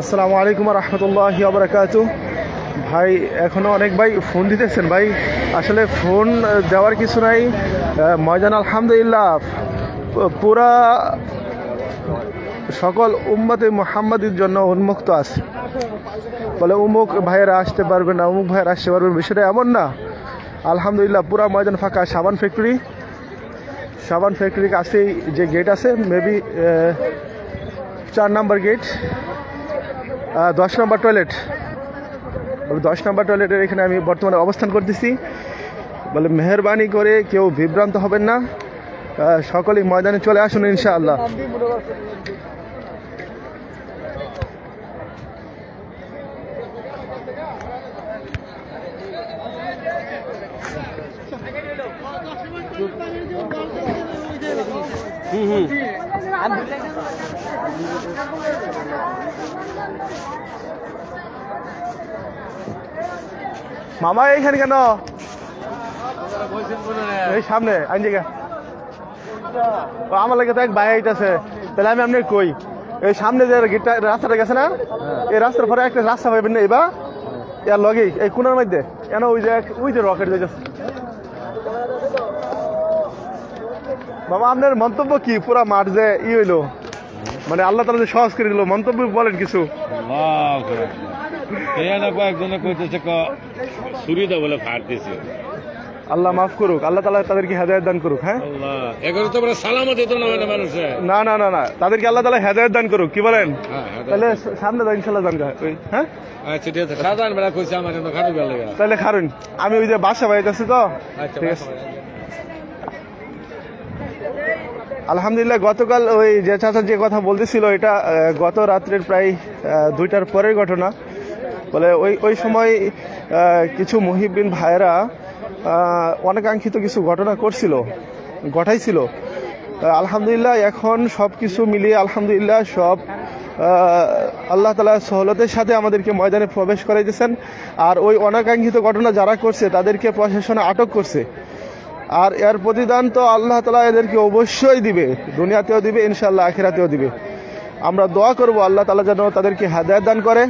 আসসালামু আলাইকুম রহমতুল্লাহি ওয়া বারাকাতুহু। ভাই এখনো অনেক ভাই ফোন দিতেছেন ভাই, আসলে ফোন দেওয়ার কিছু নাই। ময়দান আলহামদুলিল্লাহ পুরা সকল উম্মতে মুহাম্মাদির জন্য উন্মুক্ত আছে। বলে অমুক ভাইয়েরা আসতে পারবে না, অমুক ভাইয়েরা আসতে পারবে, বিষয়টা এমন না। আলহামদুলিল্লাহ পুরা ময়দান ফাঁকা। সাবান ফ্যাক্টরির কাছেই যে গেট আছে, মেবি 4 নম্বর গেট, 10 নম্বর টয়লেট, 10 নম্বর টয়লেটের এখানে আমি বর্তমানে অবস্থান করতেছি। বলে মেহরবানি করে কেউ বিভ্রান্ত হবেন না, সকলেই ময়দানে চলে আসুন ইনশাআল্লাহ। মামা এইখানে কেন? এই সামনে আইন জায়গা আমার লাগে তো এক ভাই আইতাছে, তাহলে আমি আপনার কই এই সামনে যে গেটটা রাস্তাটা গেছে না, এই রাস্তার পরে একটা রাস্তা পাইবেন না, এবার ইয়ার লগেই এই কোনার মধ্যে কেন ওই যে রকেট যাইতেছে। বাবা আপনার মন্তব্য কি? পুরা মাঠ যে হইলো, মানে আল্লাহ তাআলা যে সহজ করে দিল, মন্তব্য বলেন কিছু। আল্লাহ মাফ করুক, আল্লাহ তাআলা তাদেরকে হেদায়েত দান করুক। হ্যাঁ না না না না, তাদেরকে আল্লাহ তাআলা হেদায়েত দান করুক। কি বলেন? তাহলে সামনে যান ইনশাআল্লাহ, যান হ্যাঁ তাহলে খারুন, আমি ওই যে বাসা বাড়িতে তো। ঠিক আছে আলহামদুলিল্লাহ। গতকাল ওই যে চাচা যে কথা বলতেছিল, এটা গত রাত্রের প্রায় 2টার পরের ঘটনা। বলে ওই সময় কিছু মুহিব্বিন ভাইয়েরা অনেকাঙ্ক্ষিত কিছু ঘটনা ঘটাইছিল। আলহামদুলিল্লাহ এখন সব কিছু মিলিয়ে আলহামদুলিল্লাহ সব আল্লাহ তাআলা সহলতের সাথে আমাদেরকে ময়দানে প্রবেশ করাইতেছেন। আর ওই অনাকাঙ্ক্ষিত ঘটনা যারা করছে তাদেরকে প্রশাসনে আটক করছে। আর এর প্রতিদান তো আল্লাহ তাআলা এদেরকে অবশ্যই দিবে, দুনিয়াতেও দিবে ইনশাআল্লাহ, আখিরাতেও দিবে। আমরা দোয়া করব আল্লাহ তাআলা যেন তাদেরকে হেদায়েত দান করে।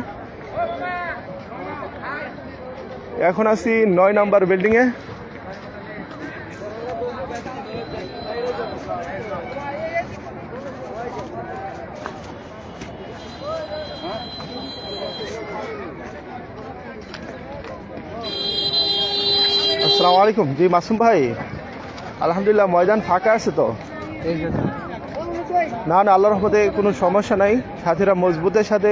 এখন আছি 9 নম্বর বিল্ডিং এ। আসসালামু আলাইকুম। জি মাসুম ভাই, আলহামদুলিল্লাহ ময়দান ফাঁকা আছে তো? না না, আল্লাহর রহমতে কোনো সমস্যা নাই, সাথীরা মজবুতের সাথে